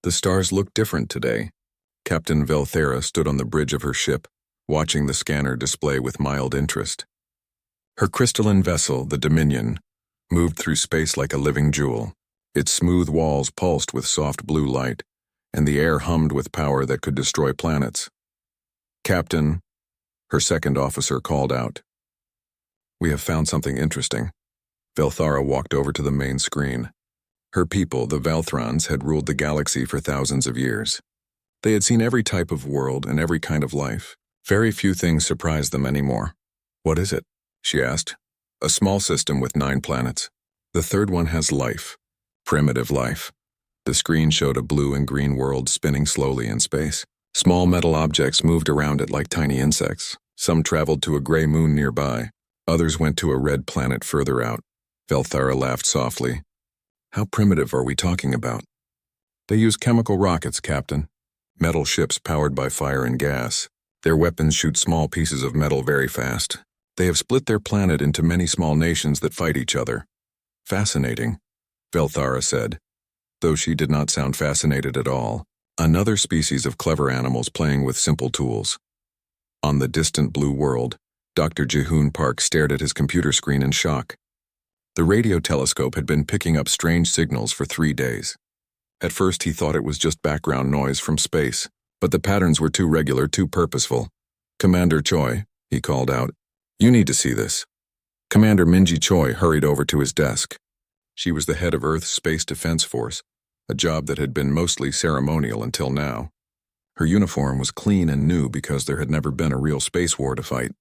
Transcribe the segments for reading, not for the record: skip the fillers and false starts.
The stars looked different today. Captain Velthera stood on the bridge of her ship, watching the scanner display with mild interest. Her crystalline vessel, the Dominion, moved through space like a living jewel. Its smooth walls pulsed with soft blue light, and the air hummed with power that could destroy planets. "Captain," her second officer called out. "We have found something interesting." Velthara walked over to the main screen. Her people, the Velthrons, had ruled the galaxy for thousands of years. They had seen every type of world and every kind of life. Very few things surprised them anymore. "What is it?" she asked. "A small system with 9 planets. The third one has life. Primitive life." The screen showed a blue and green world spinning slowly in space. Small metal objects moved around it like tiny insects. Some traveled to a gray moon nearby. Others went to a red planet further out. Velthara laughed softly. "How primitive are we talking about?" "They use chemical rockets, Captain. Metal ships powered by fire and gas. Their weapons shoot small pieces of metal very fast. They have split their planet into many small nations that fight each other." "Fascinating," Velthara said, though she did not sound fascinated at all. Another species of clever animals playing with simple tools. On the distant blue world, Dr. Jihoon Park stared at his computer screen in shock. The radio telescope had been picking up strange signals for 3 days. At first he thought it was just background noise from space, but the patterns were too regular, too purposeful. "Commander Choi," he called out, "you need to see this." Commander Minji Choi hurried over to his desk. She was the head of Earth's Space Defense Force, a job that had been mostly ceremonial until now. Her uniform was clean and new because there had never been a real space war to fight.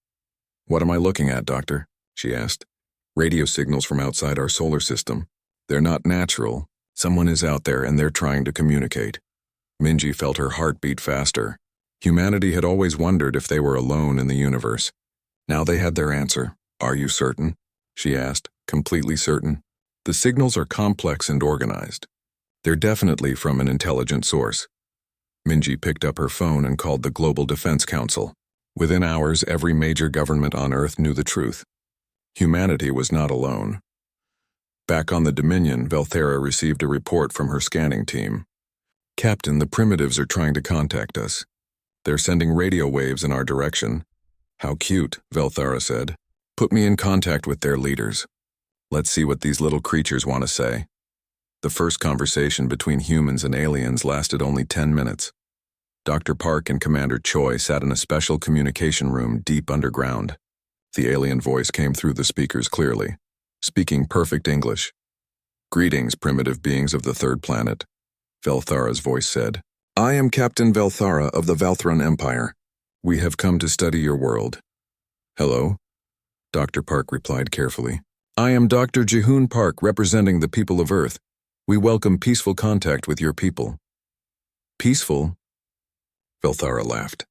"What am I looking at, Doctor?" she asked. "Radio signals from outside our solar system. They're not natural. Someone is out there and they're trying to communicate." Minji felt her heart beat faster. Humanity had always wondered if they were alone in the universe. Now they had their answer. "Are you certain?" she asked, completely certain. "The signals are complex and organized. They're definitely from an intelligent source." Minji picked up her phone and called the Global Defense Council. Within hours, every major government on Earth knew the truth. Humanity was not alone. Back on the Dominion, Velthera received a report from her scanning team. "Captain, the primitives are trying to contact us. They're sending radio waves in our direction." "How cute," Velthara said. "Put me in contact with their leaders. Let's see what these little creatures want to say." The first conversation between humans and aliens lasted only 10 minutes. Dr. Park and Commander Choi sat in a special communication room deep underground. The alien voice came through the speakers clearly, speaking perfect English. "Greetings, primitive beings of the third planet," Velthara's voice said. "I am Captain Velthara of the Velthron Empire. We have come to study your world." "Hello," Dr. Park replied carefully. "I am Dr. Jihoon Park, representing the people of Earth. We welcome peaceful contact with your people." "Peaceful?" Velthara laughed.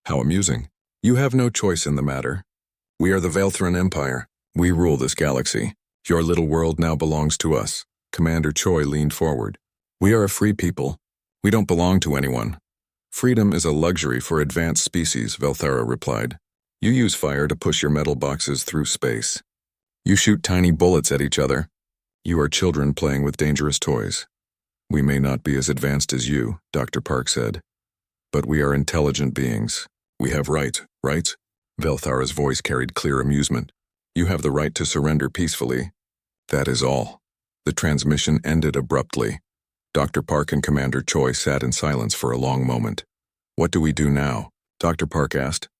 "How amusing. You have no choice in the matter. We are the Velthron Empire. We rule this galaxy. Your little world now belongs to us." Commander Choi leaned forward. "We are a free people. We don't belong to anyone." "Freedom is a luxury for advanced species," Velthara replied. "You use fire to push your metal boxes through space. You shoot tiny bullets at each other. You are children playing with dangerous toys." "We may not be as advanced as you," Dr. Park said, "but we are intelligent beings. We have rights." Velthara's voice carried clear amusement. "You have the right to surrender peacefully. That is all." The transmission ended abruptly. Dr. Park and Commander Choi sat in silence for a long moment. "What do we do now?" Dr. Park asked.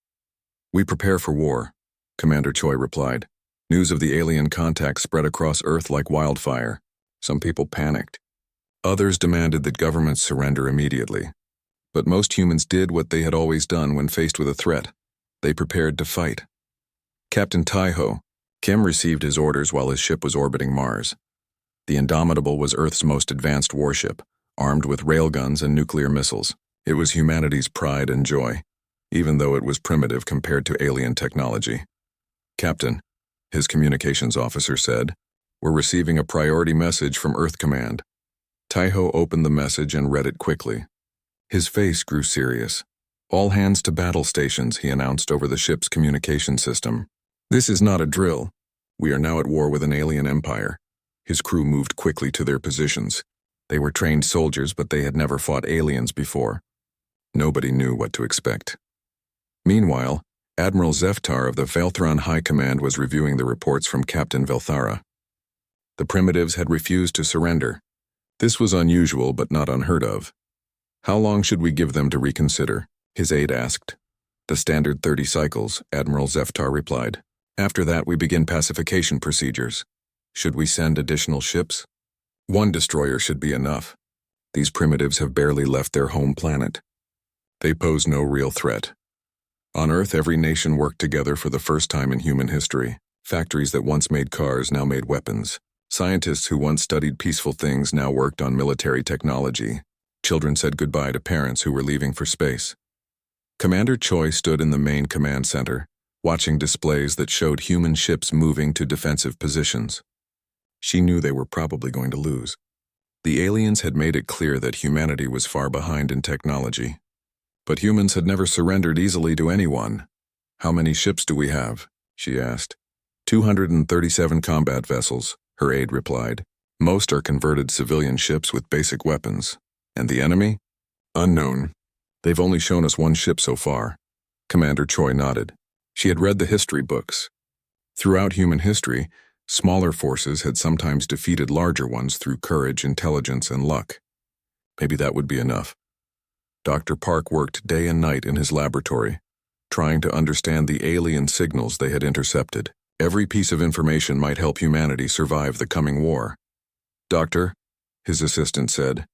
"We prepare for war," Commander Choi replied. News of the alien contact spread across Earth like wildfire. Some people panicked. Others demanded that governments surrender immediately. But most humans did what they had always done when faced with a threat. They prepared to fight. Captain Taiho, Kim received his orders while his ship was orbiting Mars. The Indomitable was Earth's most advanced warship, armed with railguns and nuclear missiles. It was humanity's pride and joy, even though it was primitive compared to alien technology. "Captain," his communications officer said, "we're receiving a priority message from Earth Command." Taiho opened the message and read it quickly. His face grew serious. "All hands to battle stations," he announced over the ship's communication system. "This is not a drill. We are now at war with an alien empire." His crew moved quickly to their positions. They were trained soldiers, but they had never fought aliens before. Nobody knew what to expect. Meanwhile, Admiral Zeftar of the Velthron High Command was reviewing the reports from Captain Velthara. The primitives had refused to surrender. This was unusual, but not unheard of. How long should we give them to reconsider? His aide asked. The standard 30 cycles, Admiral Zeftar replied. After that, we begin pacification procedures. Should we send additional ships? One destroyer should be enough. These primitives have barely left their home planet. They pose no real threat. On Earth, every nation worked together for the first time in human history. Factories that once made cars now made weapons. Scientists who once studied peaceful things now worked on military technology. Children said goodbye to parents who were leaving for space. Commander Choi stood in the main command center, watching displays that showed human ships moving to defensive positions. She knew they were probably going to lose. The aliens had made it clear that humanity was far behind in technology. But humans had never surrendered easily to anyone. How many ships do we have? She asked. 237 combat vessels, her aide replied. Most are converted civilian ships with basic weapons. And the enemy? Unknown. They've only shown us one ship so far. Commander Choi nodded. She had read the history books. Throughout human history, smaller forces had sometimes defeated larger ones through courage, intelligence, and luck. Maybe that would be enough. Dr. Park worked day and night in his laboratory, trying to understand the alien signals they had intercepted. Every piece of information might help humanity survive the coming war. Doctor, his assistant said,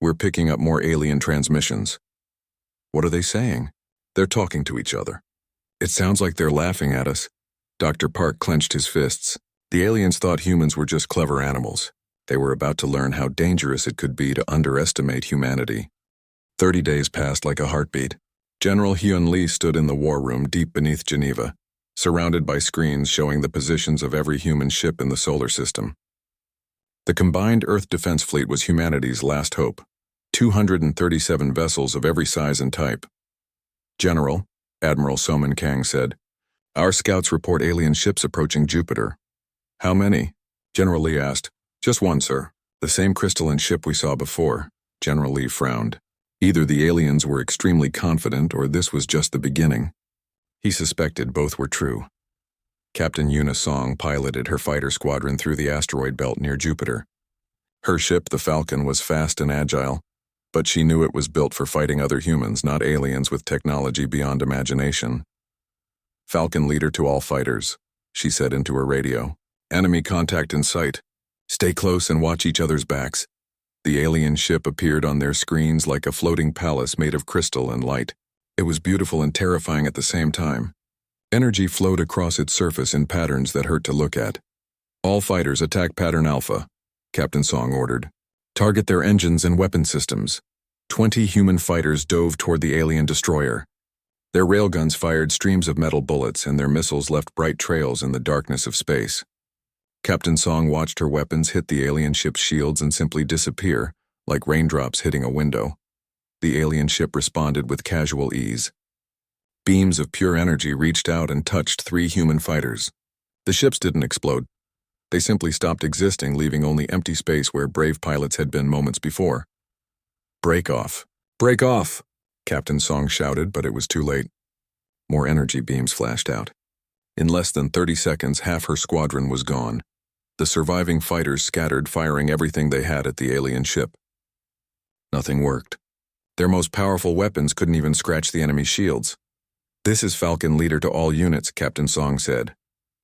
we're picking up more alien transmissions. What are they saying? They're talking to each other. It sounds like they're laughing at us. Dr. Park clenched his fists. The aliens thought humans were just clever animals. They were about to learn how dangerous it could be to underestimate humanity. 30 days passed like a heartbeat. General Hyun Lee stood in the war room deep beneath Geneva, surrounded by screens showing the positions of every human ship in the solar system. The combined Earth defense fleet was humanity's last hope. 237 vessels of every size and type. General, Admiral Soman Kang said, our scouts report alien ships approaching Jupiter. How many? General Lee asked. Just one, sir. The same crystalline ship we saw before. General Lee frowned. Either the aliens were extremely confident or this was just the beginning. He suspected both were true. Captain Yuna Song piloted her fighter squadron through the asteroid belt near Jupiter. Her ship, the Falcon, was fast and agile, but she knew it was built for fighting other humans, not aliens with technology beyond imagination. Falcon leader to all fighters, she said into her radio. Enemy contact in sight. Stay close and watch each other's backs. The alien ship appeared on their screens like a floating palace made of crystal and light. It was beautiful and terrifying at the same time. Energy flowed across its surface in patterns that hurt to look at. All fighters attack Pattern Alpha, Captain Song ordered. Target their engines and weapon systems. 20 human fighters dove toward the alien destroyer. Their railguns fired streams of metal bullets and their missiles left bright trails in the darkness of space. Captain Song watched her weapons hit the alien ship's shields and simply disappear, like raindrops hitting a window. The alien ship responded with casual ease. Beams of pure energy reached out and touched 3 human fighters. The ships didn't explode. They simply stopped existing, leaving only empty space where brave pilots had been moments before. Break off! Break off! Captain Song shouted, but it was too late. More energy beams flashed out. In less than 30 seconds, half her squadron was gone. The surviving fighters scattered, firing everything they had at the alien ship. Nothing worked. Their most powerful weapons couldn't even scratch the enemy's shields. This is Falcon leader to all units, Captain Song said,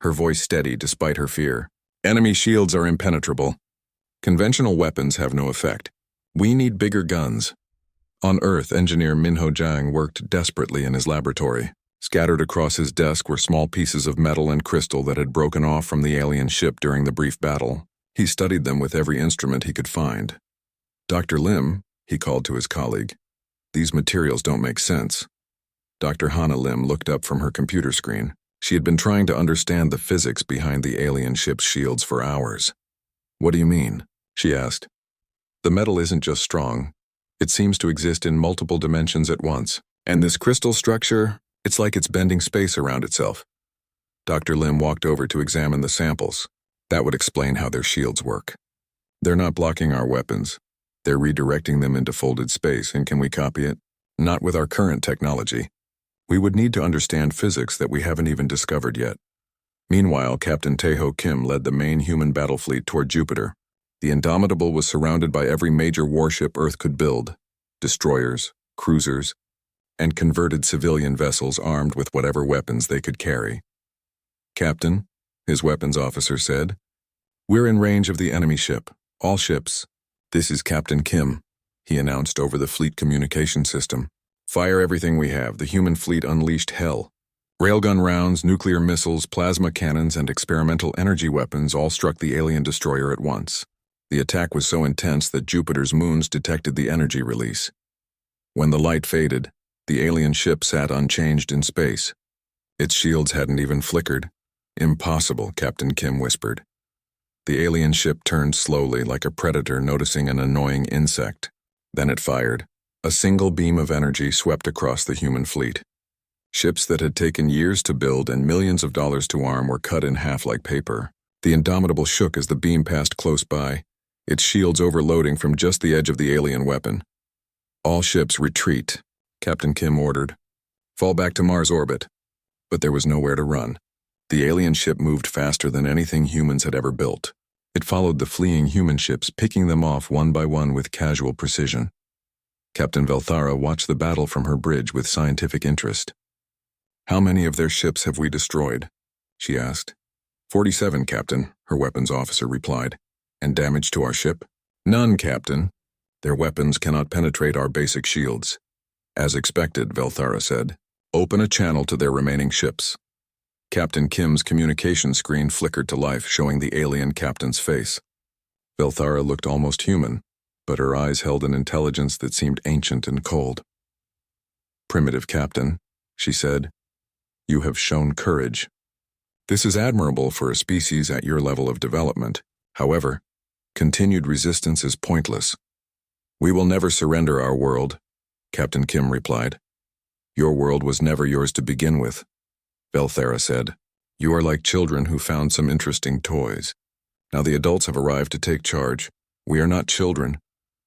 her voice steady despite her fear. Enemy shields are impenetrable. Conventional weapons have no effect. We need bigger guns. On Earth, engineer Minho Jiang worked desperately in his laboratory. Scattered across his desk were small pieces of metal and crystal that had broken off from the alien ship during the brief battle. He studied them with every instrument he could find. Dr. Lim, he called to his colleague, these materials don't make sense. Dr. Hana Lim looked up from her computer screen. She had been trying to understand the physics behind the alien ship's shields for hours. What do you mean? She asked. The metal isn't just strong. It seems to exist in multiple dimensions at once. And this crystal structure, it's like it's bending space around itself. Dr. Lim walked over to examine the samples. That would explain how their shields work. They're not blocking our weapons. They're redirecting them into folded space, and can we copy it? Not with our current technology. We would need to understand physics that we haven't even discovered yet. Meanwhile, Captain Taeho Kim led the main human battle fleet toward Jupiter. The Indomitable was surrounded by every major warship Earth could build, destroyers, cruisers, and converted civilian vessels armed with whatever weapons they could carry. "Captain," his weapons officer said, "we're in range of the enemy ship. All ships." "This is Captain Kim," he announced over the fleet communication system. "Fire everything we have. The human fleet unleashed hell. Railgun rounds, nuclear missiles, plasma cannons, and experimental energy weapons all struck the alien destroyer at once. The attack was so intense that Jupiter's moons detected the energy release. When the light faded, the alien ship sat unchanged in space. Its shields hadn't even flickered. "Impossible," Captain Kim whispered. The alien ship turned slowly like a predator noticing an annoying insect. Then it fired. A single beam of energy swept across the human fleet. Ships that had taken years to build and millions of dollars to arm were cut in half like paper. The Indomitable shook as the beam passed close by, its shields overloading from just the edge of the alien weapon. "All ships retreat," Captain Kim ordered. "Fall back to Mars orbit." But there was nowhere to run. The alien ship moved faster than anything humans had ever built. It followed the fleeing human ships, picking them off one by one with casual precision. Captain Velthara watched the battle from her bridge with scientific interest. "How many of their ships have we destroyed?" she asked. 47, Captain," her weapons officer replied. "And damage to our ship?" "None, Captain. Their weapons cannot penetrate our basic shields." "As expected," Velthara said. "Open a channel to their remaining ships." Captain Kim's communication screen flickered to life, showing the alien captain's face. Velthara looked almost human, but her eyes held an intelligence that seemed ancient and cold. "Primitive Captain," she said, "you have shown courage. This is admirable for a species at your level of development. However, continued resistance is pointless." "We will never surrender our world," Captain Kim replied. "Your world was never yours to begin with," Velthara said. "You are like children who found some interesting toys. Now the adults have arrived to take charge. We are not children.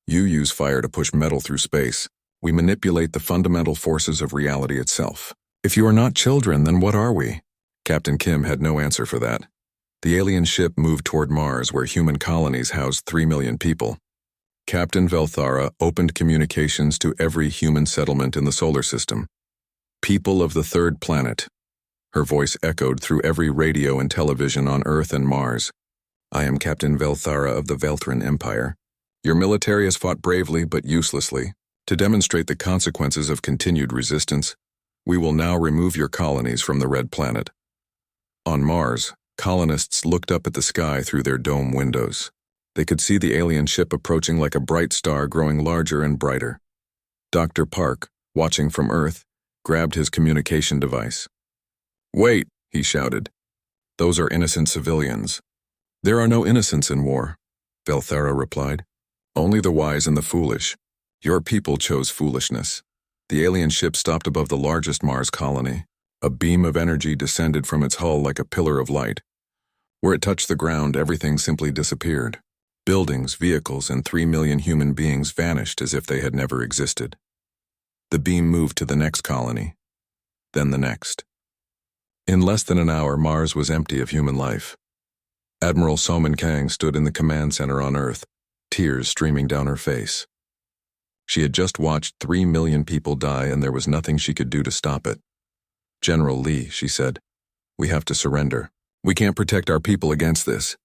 You use fire to push metal through space. We manipulate the fundamental forces of reality itself. If you are not children, then what are we?" Captain Kim had no answer for that. The alien ship moved toward Mars, where human colonies housed 3 million people. Captain Velthara opened communications to every human settlement in the solar system. "People of the third planet." Her voice echoed through every radio and television on Earth and Mars. "I am Captain Velthara of the Velthran Empire. Your military has fought bravely but uselessly. To demonstrate the consequences of continued resistance, we will now remove your colonies from the Red Planet." On Mars, colonists looked up at the sky through their dome windows. They could see the alien ship approaching like a bright star, growing larger and brighter. Dr. Park, watching from Earth, grabbed his communication device. "Wait," he shouted. "Those are innocent civilians." "There are no innocents in war," Velthara replied. "Only the wise and the foolish. Your people chose foolishness." The alien ship stopped above the largest Mars colony. A beam of energy descended from its hull like a pillar of light. Where it touched the ground, everything simply disappeared. Buildings, vehicles, and 3 million human beings vanished as if they had never existed. The beam moved to the next colony, then the next. In less than an hour, Mars was empty of human life. Admiral Soman Kang stood in the command center on Earth, tears streaming down her face. She had just watched 3 million people die, and there was nothing she could do to stop it. "General Lee," she said, "we have to surrender. We can't protect our people against this."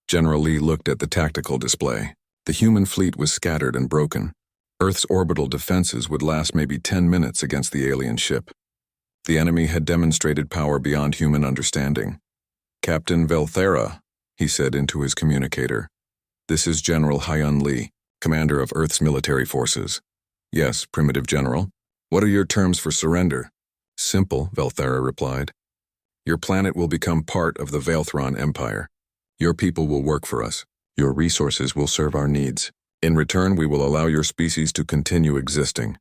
General Lee looked at the tactical display. The human fleet was scattered and broken. Earth's orbital defenses would last maybe 10 minutes against the alien ship. The enemy had demonstrated power beyond human understanding. "Captain Velthara," he said into his communicator. "This is General Hyun Lee, commander of Earth's military forces." "Yes, Primitive General. What are your terms for surrender?" "Simple," Velthara replied. "Your planet will become part of the Velthran Empire. Your people will work for us. Your resources will serve our needs. In return, we will allow your species to continue existing.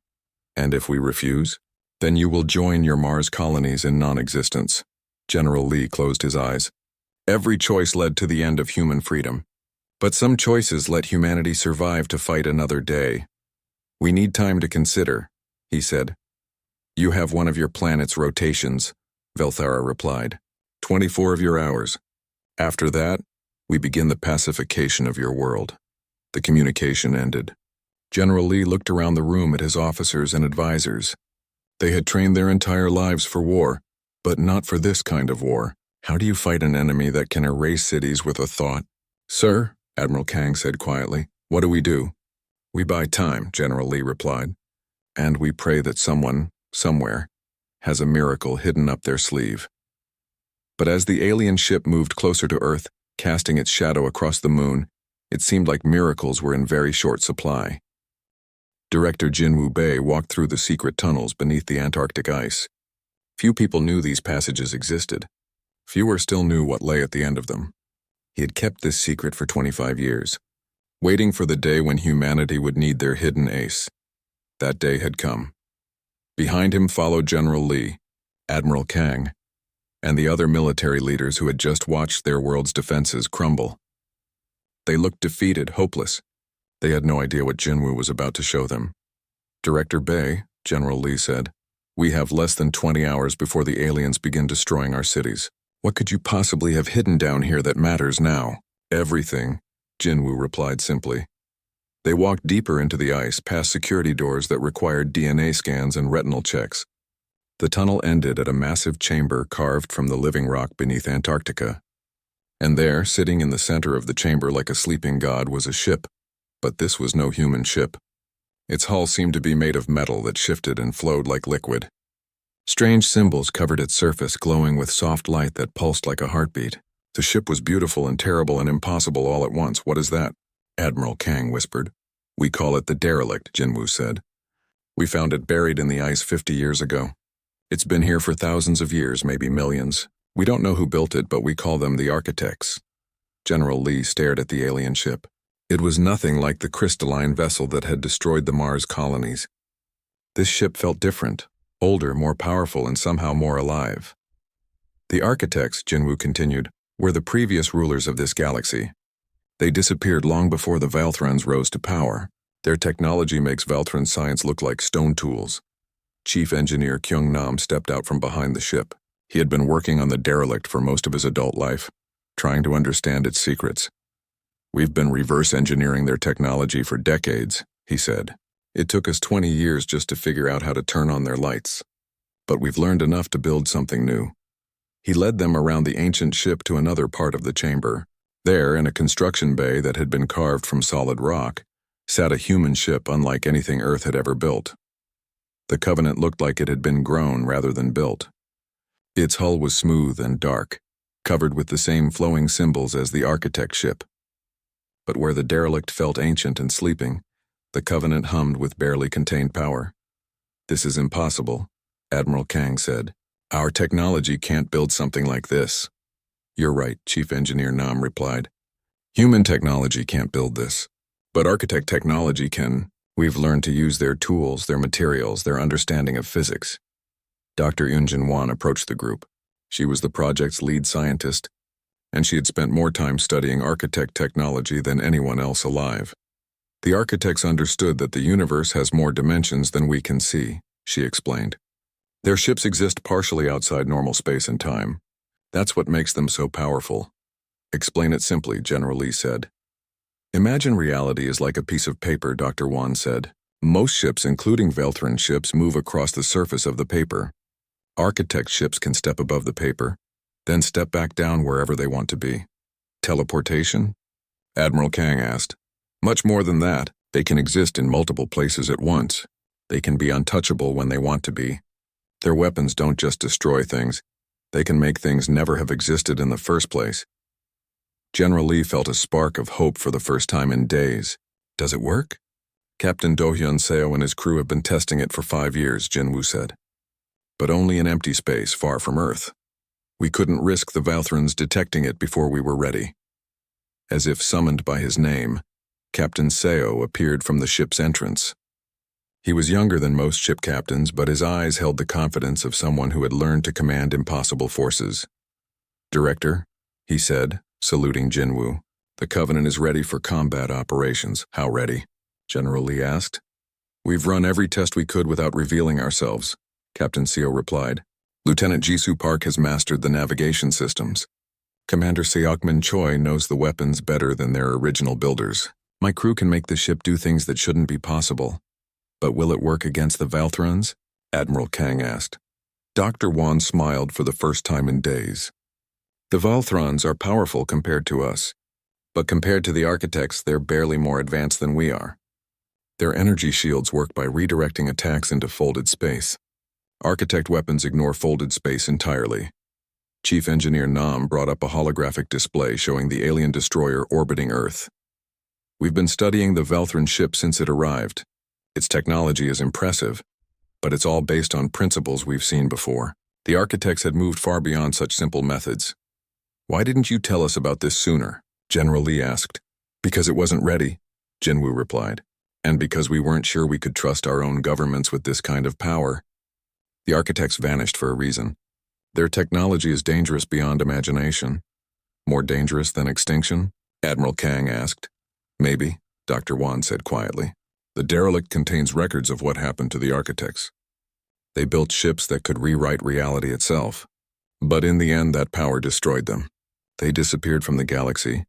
And if we refuse, then you will join your Mars colonies in non-existence." General Lee closed his eyes. Every choice led to the end of human freedom. But some choices let humanity survive to fight another day. We need time to consider, he said. You have one of your planet's rotations, Velthara replied. 24 of your hours. After that, we begin the pacification of your world. The communication ended. General Lee looked around the room at his officers and advisors. They had trained their entire lives for war, but not for this kind of war. How do you fight an enemy that can erase cities with a thought? Sir, Admiral Kang said quietly, what do we do? We buy time, General Lee replied. And we pray that someone, somewhere, has a miracle hidden up their sleeve. But as the alien ship moved closer to Earth, casting its shadow across the moon, it seemed like miracles were in very short supply. Director Jinwoo Bei walked through the secret tunnels beneath the Antarctic ice. Few people knew these passages existed. Fewer still knew what lay at the end of them. He had kept this secret for 25 years, waiting for the day when humanity would need their hidden ace. That day had come. Behind him followed General Lee, Admiral Kang, and the other military leaders who had just watched their world's defenses crumble. They looked defeated, hopeless. They had no idea what Jinwoo was about to show them. Director Bei, General Lee said, we have less than 20 hours before the aliens begin destroying our cities. What could you possibly have hidden down here that matters now? Everything, Jinwoo replied simply. They walked deeper into the ice, past security doors that required DNA scans and retinal checks. The tunnel ended at a massive chamber carved from the living rock beneath Antarctica. And there, sitting in the center of the chamber like a sleeping god, was a ship. But this was no human ship. Its hull seemed to be made of metal that shifted and flowed like liquid. Strange symbols covered its surface, glowing with soft light that pulsed like a heartbeat. The ship was beautiful and terrible and impossible all at once. What is that? Admiral Kang whispered. We call it the derelict, Jinwoo said. We found it buried in the ice 50 years ago. It's been here for thousands of years, maybe millions. We don't know who built it, but we call them the architects. General Lee stared at the alien ship. It was nothing like the crystalline vessel that had destroyed the Mars colonies. This ship felt different, older, more powerful, and somehow more alive. The architects, Jinwoo continued, were the previous rulers of this galaxy. They disappeared long before the Valthrons rose to power. Their technology makes Valthran science look like stone tools. Chief Engineer Kyung Nam stepped out from behind the ship. He had been working on the derelict for most of his adult life, trying to understand its secrets. We've been reverse engineering their technology for decades, he said. It took us 20 years just to figure out how to turn on their lights. But we've learned enough to build something new. He led them around the ancient ship to another part of the chamber. There, in a construction bay that had been carved from solid rock, sat a human ship unlike anything Earth had ever built. The Covenant looked like it had been grown rather than built. Its hull was smooth and dark, covered with the same flowing symbols as the architect ship. But where the derelict felt ancient and sleeping, the Covenant hummed with barely contained power. This is impossible, Admiral Kang said. Our technology can't build something like this. You're right, Chief Engineer Nam replied. Human technology can't build this, but architect technology can. We've learned to use their tools, their materials, their understanding of physics. Dr. Yunjin Wan approached the group. She was the project's lead scientist, and she had spent more time studying architect technology than anyone else alive. The architects understood that the universe has more dimensions than we can see, she explained. Their ships exist partially outside normal space and time. That's what makes them so powerful. Explain it simply, General Lee said. Imagine reality is like a piece of paper, Dr. Wan said. Most ships, including Velthran ships, move across the surface of the paper. Architect ships can step above the paper, then step back down wherever they want to be. Teleportation? Admiral Kang asked. Much more than that, they can exist in multiple places at once. They can be untouchable when they want to be. Their weapons don't just destroy things. They can make things never have existed in the first place. General Lee felt a spark of hope for the first time in days. Does it work? Captain Do-hyun Seo and his crew have been testing it for 5 years, Jinwoo said. But only in empty space, far from Earth. We couldn't risk the Valthrons detecting it before we were ready. As if summoned by his name, Captain Seo appeared from the ship's entrance. He was younger than most ship captains, but his eyes held the confidence of someone who had learned to command impossible forces. Director, he said, saluting Jinwoo, The Covenant is ready for combat operations. How ready? General Lee asked. We've run every test we could without revealing ourselves, Captain Seo replied. Lieutenant Jisoo Park has mastered the navigation systems. Commander Seokmin Choi knows the weapons better than their original builders. My crew can make the ship do things that shouldn't be possible. But will it work against the Valthrons? Admiral Kang asked. Dr. Wan smiled for the first time in days. The Valthrons are powerful compared to us, but compared to the Architects, they're barely more advanced than we are. Their energy shields work by redirecting attacks into folded space. Architect weapons ignore folded space entirely. Chief Engineer Nam brought up a holographic display showing the alien destroyer orbiting Earth. We've been studying the Valthran ship since it arrived. Its technology is impressive, but it's all based on principles we've seen before. The Architects had moved far beyond such simple methods. Why didn't you tell us about this sooner? General Lee asked. Because it wasn't ready, Jinwoo replied. And because we weren't sure we could trust our own governments with this kind of power. The Architects vanished for a reason. Their technology is dangerous beyond imagination. More dangerous than extinction? Admiral Kang asked. Maybe, Dr. Wan said quietly. The derelict contains records of what happened to the Architects. They built ships that could rewrite reality itself. But in the end, that power destroyed them. They disappeared from the galaxy,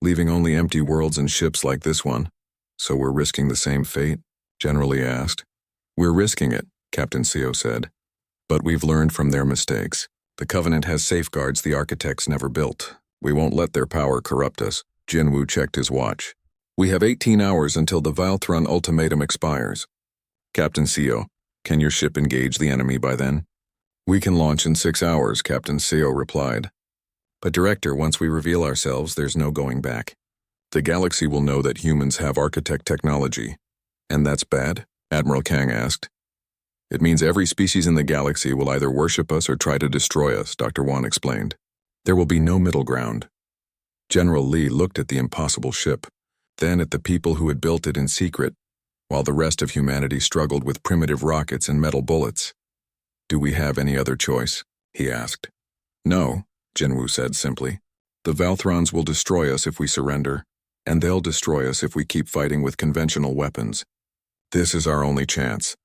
leaving only empty worlds and ships like this one. So we're risking the same fate? General Lee asked. We're risking it, Captain Seo said. But we've learned from their mistakes. The Covenant has safeguards the Architects never built. We won't let their power corrupt us. Jinwoo checked his watch. We have 18 hours until the Valthran ultimatum expires. Captain Seo, can your ship engage the enemy by then? We can launch in 6 hours, Captain Seo replied. But Director, once we reveal ourselves, there's no going back. The galaxy will know that humans have Architect technology. And that's bad? Admiral Kang asked. It means every species in the galaxy will either worship us or try to destroy us, Dr. Wan explained. There will be no middle ground. General Lee looked at the impossible ship, then at the people who had built it in secret, while the rest of humanity struggled with primitive rockets and metal bullets. Do we have any other choice? He asked. No, Jinwoo said simply. The Valthrons will destroy us if we surrender, and they'll destroy us if we keep fighting with conventional weapons. This is our only chance.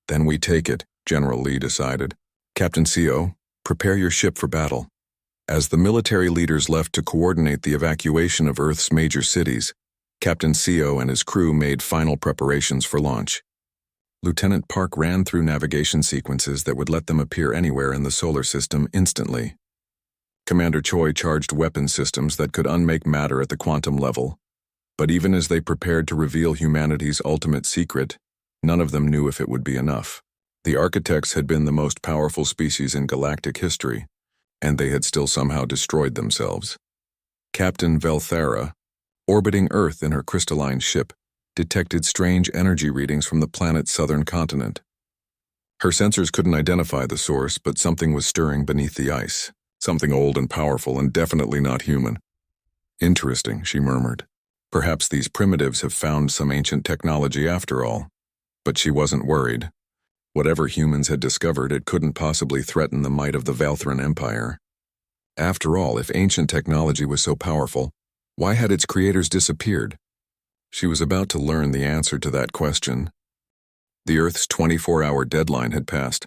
Then we take it, General Lee decided. Captain Seo, prepare your ship for battle. As the military leaders left to coordinate the evacuation of Earth's major cities, Captain Seo and his crew made final preparations for launch. Lieutenant Park ran through navigation sequences that would let them appear anywhere in the solar system instantly. Commander Choi charged weapon systems that could unmake matter at the quantum level. But even as they prepared to reveal humanity's ultimate secret, none of them knew if it would be enough. The Architects had been the most powerful species in galactic history, and they had still somehow destroyed themselves. Captain Velthara, orbiting Earth in her crystalline ship, detected strange energy readings from the planet's southern continent. Her sensors couldn't identify the source, but something was stirring beneath the ice. Something old and powerful and definitely not human. Interesting, she murmured. Perhaps these primitives have found some ancient technology after all. But she wasn't worried. Whatever humans had discovered, it couldn't possibly threaten the might of the Valthran Empire. After all, if ancient technology was so powerful, why had its creators disappeared? She was about to learn the answer to that question. The Earth's 24-hour deadline had passed.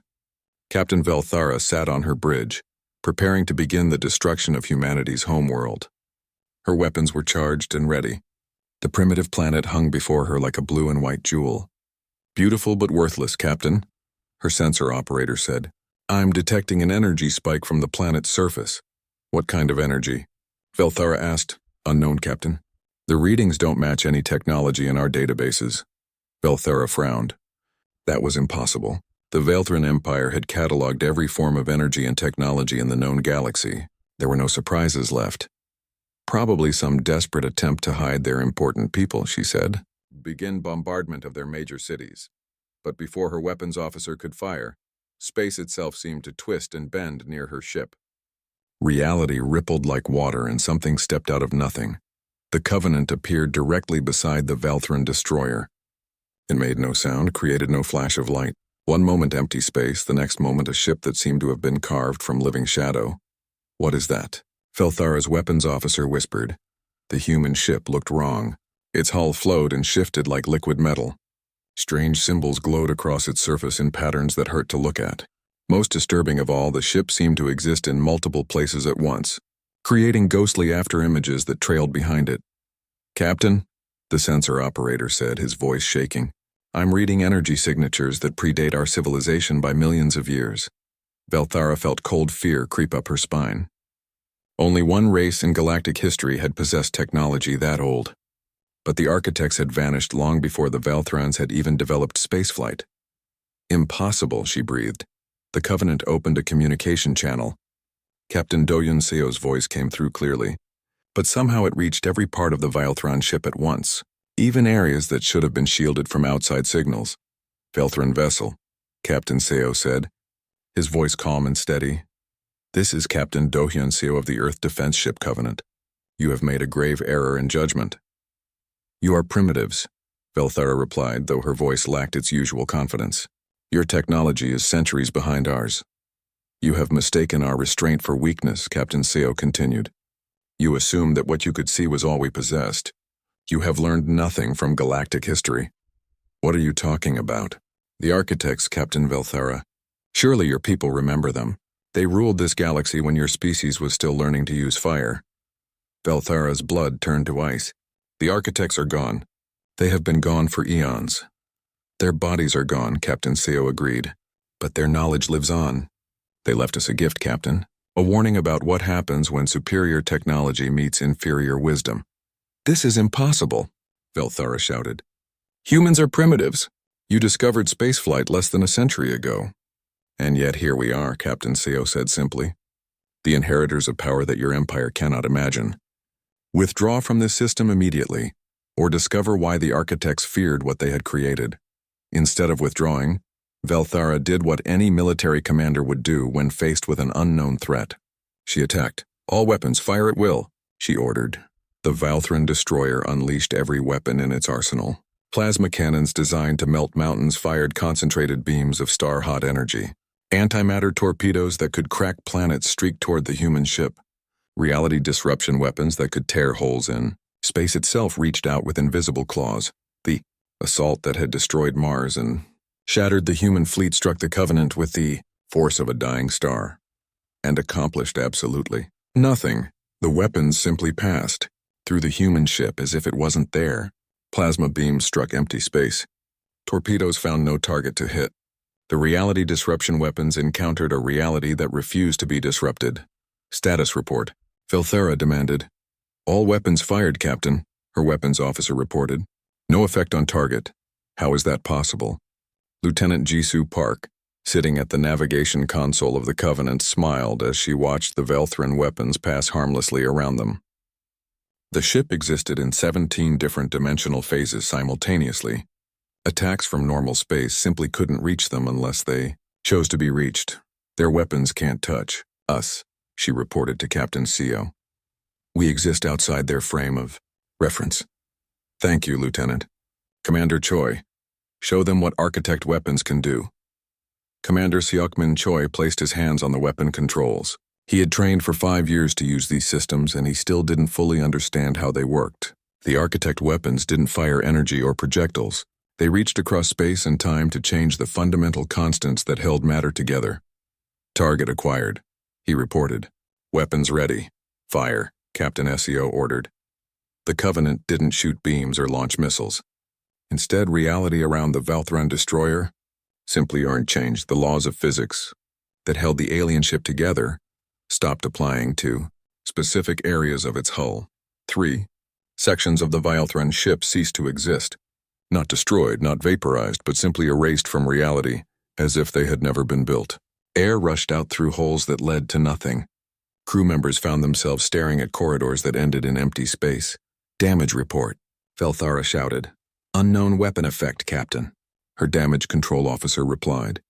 Captain Velthara sat on her bridge, preparing to begin the destruction of humanity's homeworld. Her weapons were charged and ready. The primitive planet hung before her like a blue and white jewel. Beautiful but worthless, Captain, her sensor operator said. I'm detecting an energy spike from the planet's surface. What kind of energy? Velthara asked. Unknown, Captain. The readings don't match any technology in our databases. Velthara frowned. That was impossible. The Valthran Empire had cataloged every form of energy and technology in the known galaxy. There were no surprises left. Probably some desperate attempt to hide their important people, she said. Begin bombardment of their major cities. But before her weapons officer could fire, space itself seemed to twist and bend near her ship. Reality rippled like water and something stepped out of nothing. The Covenant appeared directly beside the Valthran destroyer. It made no sound, created no flash of light. One moment empty space, the next moment a ship that seemed to have been carved from living shadow. What is that? Velthara's weapons officer whispered. The human ship looked wrong. Its hull flowed and shifted like liquid metal. Strange symbols glowed across its surface in patterns that hurt to look at. Most disturbing of all, the ship seemed to exist in multiple places at once, creating ghostly afterimages that trailed behind it. "Captain," the sensor operator said, his voice shaking, "I'm reading energy signatures that predate our civilization by millions of years." Velthara felt cold fear creep up her spine. Only one race in galactic history had possessed technology that old. But the architects had vanished long before the Valthrans had even developed spaceflight. "Impossible," she breathed. The Covenant opened a communication channel. Captain Doyun Seo's voice came through clearly, but somehow it reached every part of the Valthran ship at once, even areas that should have been shielded from outside signals. "Valthran vessel," Captain Seo said, his voice calm and steady. "This is Captain Dohyun Seo of the Earth Defense Ship Covenant. You have made a grave error in judgment." "You are primitives," Velthara replied, though her voice lacked its usual confidence. "Your technology is centuries behind ours." "You have mistaken our restraint for weakness," Captain Seo continued. "You assumed that what you could see was all we possessed. You have learned nothing from galactic history." "What are you talking about?" "The architects, Captain Velthara. Surely your people remember them. They ruled this galaxy when your species was still learning to use fire." Velthara's blood turned to ice. "The architects are gone. They have been gone for eons." "Their bodies are gone," Captain Seo agreed. "But their knowledge lives on. They left us a gift, Captain. A warning about what happens when superior technology meets inferior wisdom." "This is impossible," Velthara shouted. "Humans are primitives. You discovered spaceflight less than a century ago." "And yet here we are," Captain Seo said simply. "The inheritors of power that your empire cannot imagine. Withdraw from this system immediately, or discover why the architects feared what they had created." Instead of withdrawing, Velthara did what any military commander would do when faced with an unknown threat. She attacked. "All weapons, fire at will," she ordered. The Valthran destroyer unleashed every weapon in its arsenal. Plasma cannons designed to melt mountains fired concentrated beams of star-hot energy. Antimatter torpedoes that could crack planets streaked toward the human ship. Reality disruption weapons that could tear holes in. Space itself reached out with invisible claws. The assault that had destroyed Mars and shattered the human fleet struck the Covenant with the force of a dying star. And accomplished absolutely nothing. The weapons simply passed through the human ship as if it wasn't there. Plasma beams struck empty space. Torpedoes found no target to hit. The reality disruption weapons encountered a reality that refused to be disrupted. "Status report," Velthara demanded. "All weapons fired, Captain," her weapons officer reported. "No effect on target." "How is that possible?" Lieutenant Jisoo Park, sitting at the navigation console of the Covenant, smiled as she watched the Velthran weapons pass harmlessly around them. The ship existed in 17 different dimensional phases simultaneously. Attacks from normal space simply couldn't reach them unless they chose to be reached. "Their weapons can't touch us," she reported to Captain Seo. "We exist outside their frame of reference." "Thank you, Lieutenant. Commander Choi, show them what architect weapons can do." Commander Seokmin Choi placed his hands on the weapon controls. He had trained for 5 years to use these systems, and he still didn't fully understand how they worked. The architect weapons didn't fire energy or projectiles. They reached across space and time to change the fundamental constants that held matter together. "Target acquired," he reported. "Weapons ready. Fire," Captain Seo ordered. The Covenant didn't shoot beams or launch missiles. Instead, reality around the Valthran destroyer simply changed. The laws of physics that held the alien ship together stopped applying to specific areas of its hull. 3 sections of the Valthran ship ceased to exist. Not destroyed, not vaporized, but simply erased from reality, as if they had never been built. Air rushed out through holes that led to nothing. Crew members found themselves staring at corridors that ended in empty space. "Damage report," Velthara shouted. "Unknown weapon effect, Captain," her damage control officer replied.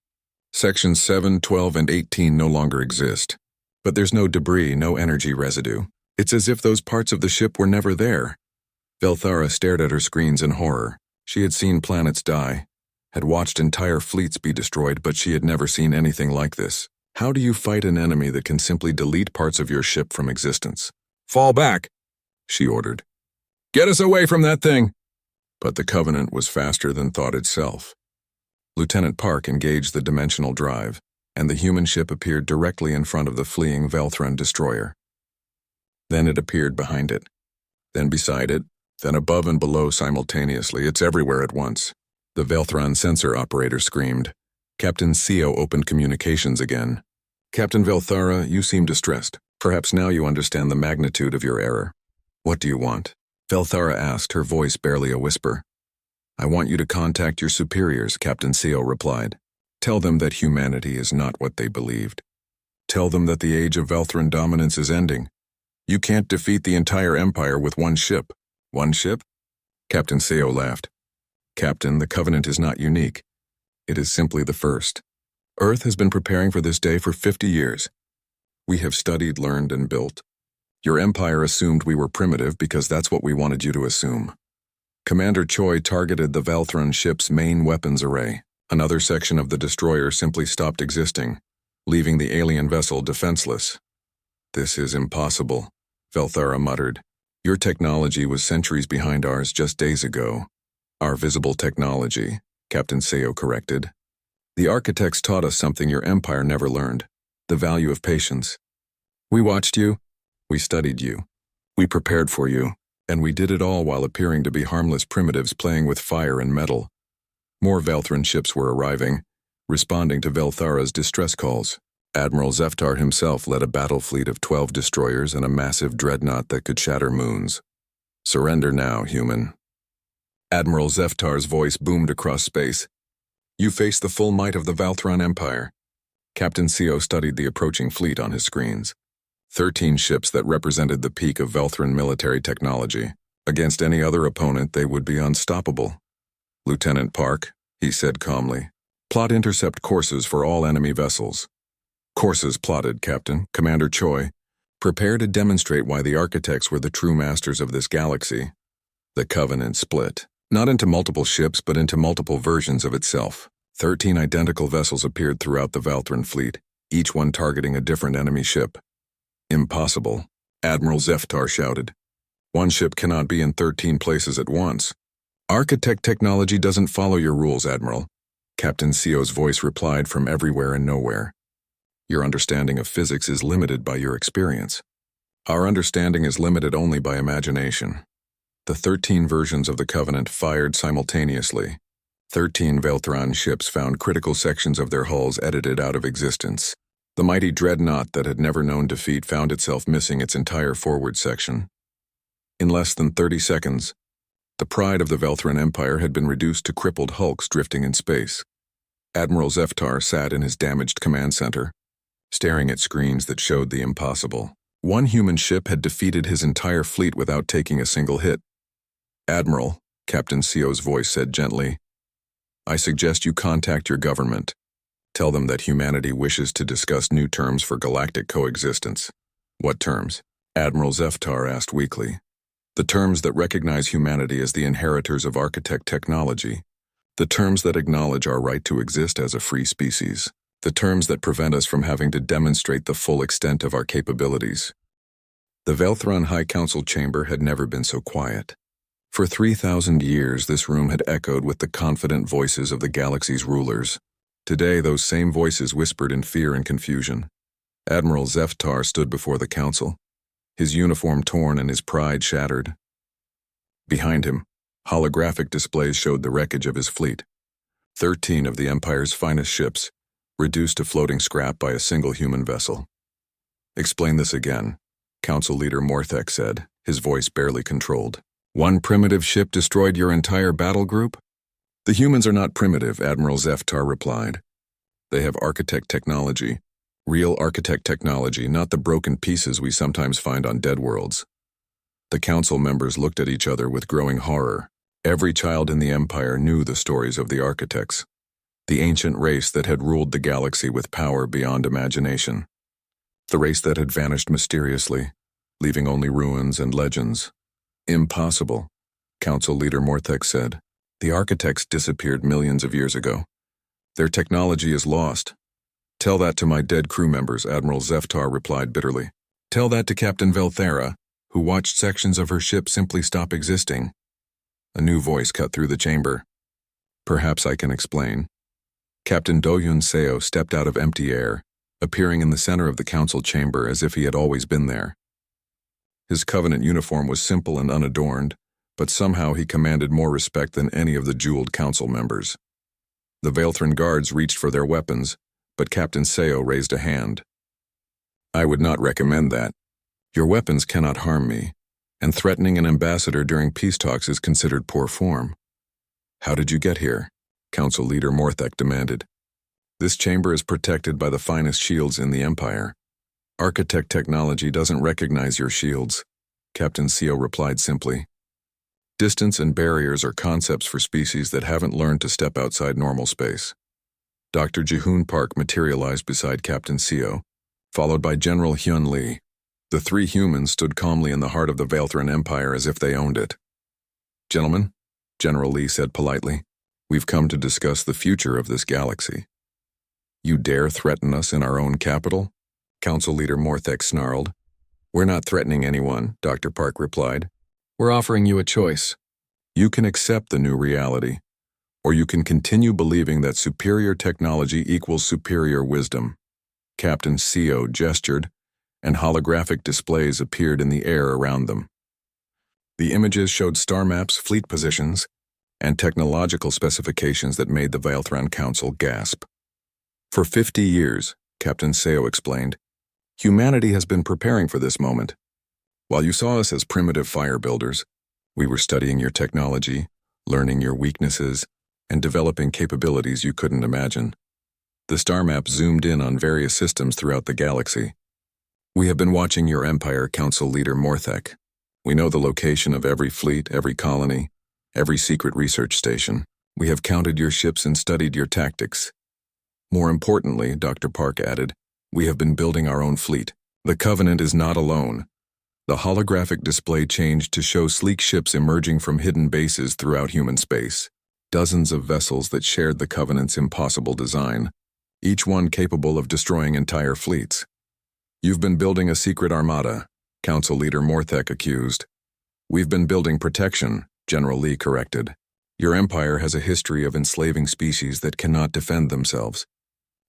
"Sections 7, 12, and 18 no longer exist. But there's no debris, no energy residue. It's as if those parts of the ship were never there." Velthara stared at her screens in horror. She had seen planets die, had watched entire fleets be destroyed, but she had never seen anything like this. How do you fight an enemy that can simply delete parts of your ship from existence? "Fall back," she ordered. Get us away from that thing! But the Covenant was faster than thought itself. Lieutenant Park engaged the dimensional drive, and the human ship appeared directly in front of the fleeing Velthron destroyer. Then it appeared behind it, then beside it, then above and below simultaneously. It's everywhere at once. The Velthron sensor operator screamed. Captain Seo opened communications again. Captain Velthara, you seem distressed. Perhaps now you understand the magnitude of your error. What do you want? Velthara asked, her voice barely a whisper. I want you to contact your superiors, Captain Seo replied. Tell them that humanity is not what they believed. Tell them that the age of Velthran dominance is ending. You can't defeat the entire empire with one ship. One ship? Captain Seo laughed. Captain, the Covenant is not unique. It is simply the first. Earth has been preparing for this day for 50 years. We have studied, learned, and built. Your empire assumed we were primitive because that's what we wanted you to assume. Commander Choi targeted the Velthran ship's main weapons array. Another section of the destroyer simply stopped existing, leaving the alien vessel defenseless. This is impossible, Velthara muttered. Your technology was centuries behind ours just days ago. Our visible technology, Captain Seo corrected. The architects taught us something your empire never learned, the value of patience. We watched you, we studied you, we prepared for you, and we did it all while appearing to be harmless primitives playing with fire and metal. More Velthran ships were arriving, responding to Velthara's distress calls. Admiral Zeftar himself led a battle fleet of 12 destroyers and a massive dreadnought that could shatter moons. Surrender now, human. Admiral Zeftar's voice boomed across space. You face the full might of the Velthran Empire. Captain Seo studied the approaching fleet on his screens. 13 ships that represented the peak of Velthran military technology. Against any other opponent, they would be unstoppable. Lieutenant Park, he said calmly, plot intercept courses for all enemy vessels. Courses plotted, Captain. Commander Choi, prepare to demonstrate why the architects were the true masters of this galaxy. The Covenant split, not into multiple ships, but into multiple versions of itself. 13 identical vessels appeared throughout the Velthran fleet, each one targeting a different enemy ship. Impossible, Admiral Zeftar shouted. One ship cannot be in 13 places at once. Architect technology doesn't follow your rules, Admiral. Captain Seo's voice replied from everywhere and nowhere. Your understanding of physics is limited by your experience. Our understanding is limited only by imagination. The 13 versions of the Covenant fired simultaneously. 13 Velthran ships found critical sections of their hulls edited out of existence. The mighty dreadnought that had never known defeat found itself missing its entire forward section. In less than 30 seconds, the pride of the Velthran Empire had been reduced to crippled hulks drifting in space. Admiral Zeftar sat in his damaged command center, staring at screens that showed the impossible. One human ship had defeated his entire fleet without taking a single hit. Admiral, Captain Seo's voice said gently, I suggest you contact your government. Tell them that humanity wishes to discuss new terms for galactic coexistence. What terms? Admiral Zeftar asked weakly. The terms that recognize humanity as the inheritors of architect technology. The terms that acknowledge our right to exist as a free species. The terms that prevent us from having to demonstrate the full extent of our capabilities. The Velthran High Council chamber had never been so quiet. For 3,000 years, this room had echoed with the confident voices of the galaxy's rulers. Today, those same voices whispered in fear and confusion. Admiral Zeftar stood before the council, his uniform torn and his pride shattered. Behind him, holographic displays showed the wreckage of his fleet. 13 of the Empire's finest ships, reduced to floating scrap by a single human vessel. Explain this again, Council Leader Morthek said, his voice barely controlled. One primitive ship destroyed your entire battle group? The humans are not primitive, Admiral Zeftar replied. They have architect technology. Real architect technology, not the broken pieces we sometimes find on dead worlds. The council members looked at each other with growing horror. Every child in the Empire knew the stories of the architects, the ancient race that had ruled the galaxy with power beyond imagination. The race that had vanished mysteriously, leaving only ruins and legends. Impossible, Council Leader Morthek said. The architects disappeared millions of years ago. Their technology is lost. Tell that to my dead crew members, Admiral Zeftar replied bitterly. Tell that to Captain Velthara, who watched sections of her ship simply stop existing. A new voice cut through the chamber. Perhaps I can explain. Captain Do-Yun Seo stepped out of empty air, appearing in the center of the council chamber as if he had always been there. His Covenant uniform was simple and unadorned, but somehow he commanded more respect than any of the jeweled council members. The Vaelthran guards reached for their weapons, but Captain Seo raised a hand. I would not recommend that. Your weapons cannot harm me, and threatening an ambassador during peace talks is considered poor form. How did you get here? Council Leader Morthek demanded. This chamber is protected by the finest shields in the Empire. Architect technology doesn't recognize your shields, Captain Seo replied simply. Distance and barriers are concepts for species that haven't learned to step outside normal space. Dr. Jihoon Park materialized beside Captain Seo, followed by General Hyun Lee. The three humans stood calmly in the heart of the Vaelthran Empire as if they owned it. Gentlemen, General Lee said politely, we've come to discuss the future of this galaxy. You dare threaten us in our own capital? Council Leader Morthek snarled. We're not threatening anyone, Dr. Park replied. We're offering you a choice. You can accept the new reality, or you can continue believing that superior technology equals superior wisdom. Captain Seo gestured, and holographic displays appeared in the air around them. The images showed star maps, fleet positions, and technological specifications that made the Vaelthran Council gasp. For 50 years, Captain Seo explained, humanity has been preparing for this moment. While you saw us as primitive fire builders, we were studying your technology, learning your weaknesses, and developing capabilities you couldn't imagine. The star map zoomed in on various systems throughout the galaxy. We have been watching your Empire, Council Leader Morthek. We know the location of every fleet, every colony, every secret research station. We have counted your ships and studied your tactics. More importantly, Dr. Park added, we have been building our own fleet. The Covenant is not alone. The holographic display changed to show sleek ships emerging from hidden bases throughout human space. Dozens of vessels that shared the Covenant's impossible design, each one capable of destroying entire fleets. You've been building a secret armada, Council Leader Morthek accused. We've been building protection, General Lee corrected. Your Empire has a history of enslaving species that cannot defend themselves.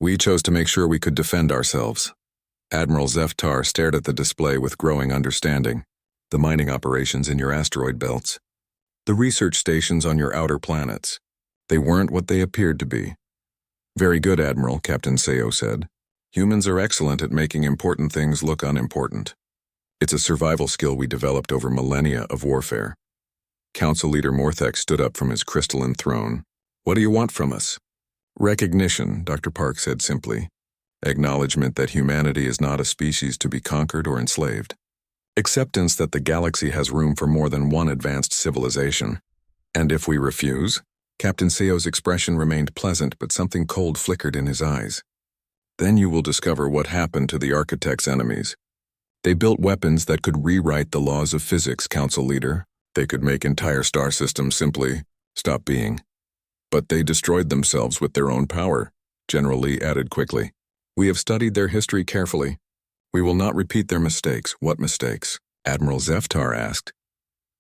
We chose to make sure we could defend ourselves. Admiral Zeftar stared at the display with growing understanding. The mining operations in your asteroid belts. The research stations on your outer planets. They weren't what they appeared to be. Very good, Admiral, Captain Seo said. Humans are excellent at making important things look unimportant. It's a survival skill we developed over millennia of warfare. Council Leader Morthek stood up from his crystalline throne. What do you want from us? Recognition, Dr. Park said simply. Acknowledgement that humanity is not a species to be conquered or enslaved. Acceptance that the galaxy has room for more than one advanced civilization. And if we refuse? Captain Seo's expression remained pleasant, but something cold flickered in his eyes. Then you will discover what happened to the Architect's enemies. They built weapons that could rewrite the laws of physics, Council Leader. They could make entire star systems simply stop being. But they destroyed themselves with their own power, General Lee added quickly. We have studied their history carefully. We will not repeat their mistakes. What mistakes? Admiral Zeftar asked.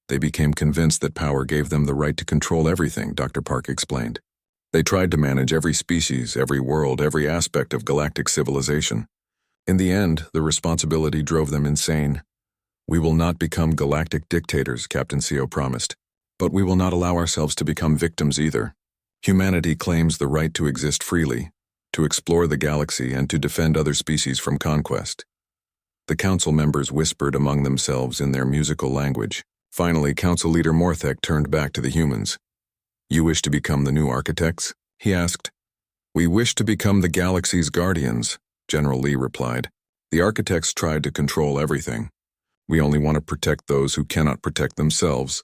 They became convinced that power gave them the right to control everything, Dr. Park explained. They tried to manage every species, every world, every aspect of galactic civilization. In the end, the responsibility drove them insane. We will not become galactic dictators, Captain Seo promised. But we will not allow ourselves to become victims either. Humanity claims the right to exist freely, to explore the galaxy and to defend other species from conquest. The council members whispered among themselves in their musical language. Finally, Council Leader Morthek turned back to the humans. You wish to become the new architects? He asked. We wish to become the galaxy's guardians, General Lee replied. The architects tried to control everything. We only want to protect those who cannot protect themselves.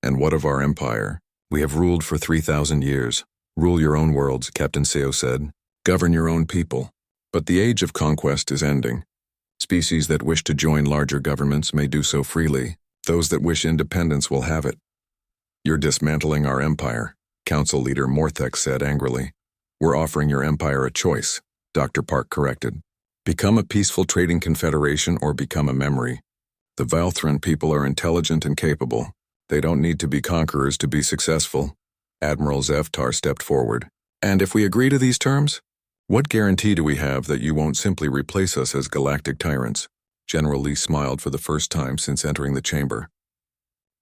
And what of our empire? We have ruled for 3,000 years. Rule your own worlds, Captain Seo said. Govern your own people. But the age of conquest is ending. Species that wish to join larger governments may do so freely. Those that wish independence will have it. You're dismantling our empire, Council Leader Morthek said angrily. We're offering your empire a choice, Dr. Park corrected. Become a peaceful trading confederation or become a memory. The Valthran people are intelligent and capable. They don't need to be conquerors to be successful. Admiral Zeftar stepped forward. And if we agree to these terms? What guarantee do we have that you won't simply replace us as galactic tyrants? General Lee smiled for the first time since entering the chamber.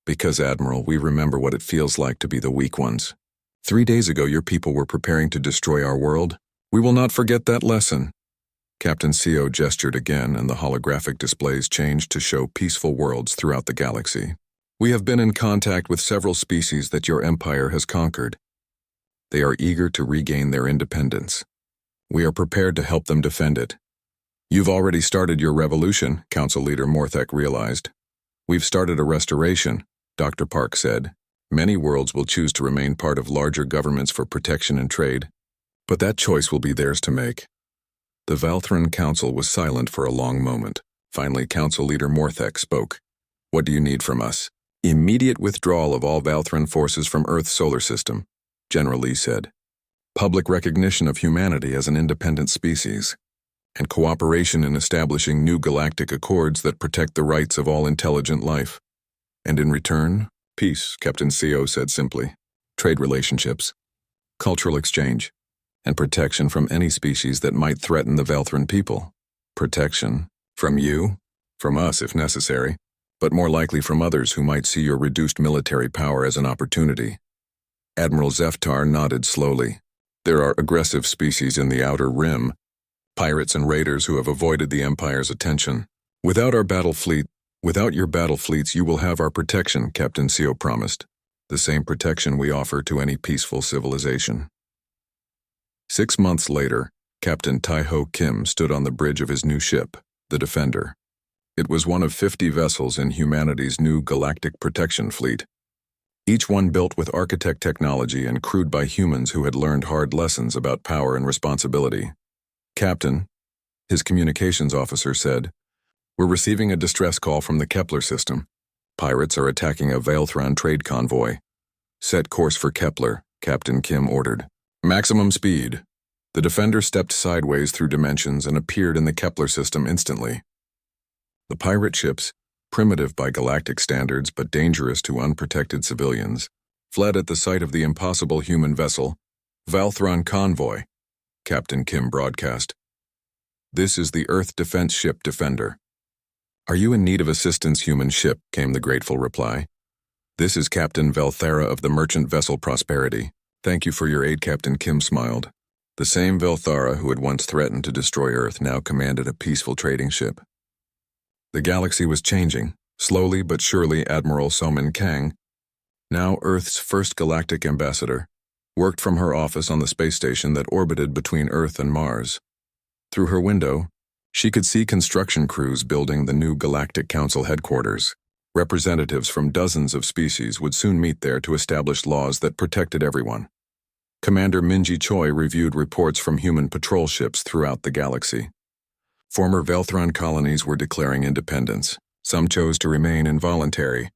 Because, Admiral, we remember what it feels like to be the weak ones. 3 days ago, your people were preparing to destroy our world. We will not forget that lesson. Captain CO gestured again, and the holographic displays changed to show peaceful worlds throughout the galaxy. We have been in contact with several species that your empire has conquered. They are eager to regain their independence. We are prepared to help them defend it. You've already started your revolution, Council Leader Morthek realized. We've started a restoration, Dr. Park said. Many worlds will choose to remain part of larger governments for protection and trade, but that choice will be theirs to make. The Valthran Council was silent for a long moment. Finally, Council Leader Morthek spoke. What do you need from us? Immediate withdrawal of all Valthran forces from Earth's solar system, General Lee said. Public recognition of humanity as an independent species, and cooperation in establishing new galactic accords that protect the rights of all intelligent life. And in return, peace, Captain CO said simply. Trade relationships, cultural exchange, and protection from any species that might threaten the Valthran people. Protection from you, from us if necessary, but more likely from others who might see your reduced military power as an opportunity. Admiral Zeftar nodded slowly. There are aggressive species in the Outer Rim, pirates and raiders who have avoided the Empire's attention. Without your battle fleets, you will have our protection, Captain CO promised. The same protection we offer to any peaceful civilization. 6 months later, Captain Tai-Ho Kim stood on the bridge of his new ship, the Defender. It was one of 50 vessels in humanity's new Galactic Protection Fleet, each one built with architect technology and crewed by humans who had learned hard lessons about power and responsibility. Captain, his communications officer said, we're receiving a distress call from the Kepler system. Pirates are attacking a Valthran trade convoy. Set course for Kepler, Captain Kim ordered. Maximum speed. The Defender stepped sideways through dimensions and appeared in the Kepler system instantly. The pirate ships, primitive by galactic standards but dangerous to unprotected civilians, fled at the sight of the impossible human vessel, Valthran Convoy, Captain Kim broadcast. This is the Earth Defense Ship Defender. Are you in need of assistance, human ship? Came the grateful reply. This is Captain Velthara of the merchant vessel Prosperity. Thank you for your aid, Captain Kim smiled. The same Velthara who had once threatened to destroy Earth now commanded a peaceful trading ship. The galaxy was changing. Slowly but surely, Admiral Somin Kang, now Earth's first galactic ambassador, worked from her office on the space station that orbited between Earth and Mars. Through her window, she could see construction crews building the new Galactic Council headquarters. Representatives from dozens of species would soon meet there to establish laws that protected everyone. Commander Minji Choi reviewed reports from human patrol ships throughout the galaxy. Former Valthran colonies were declaring independence. Some chose to remain involuntary,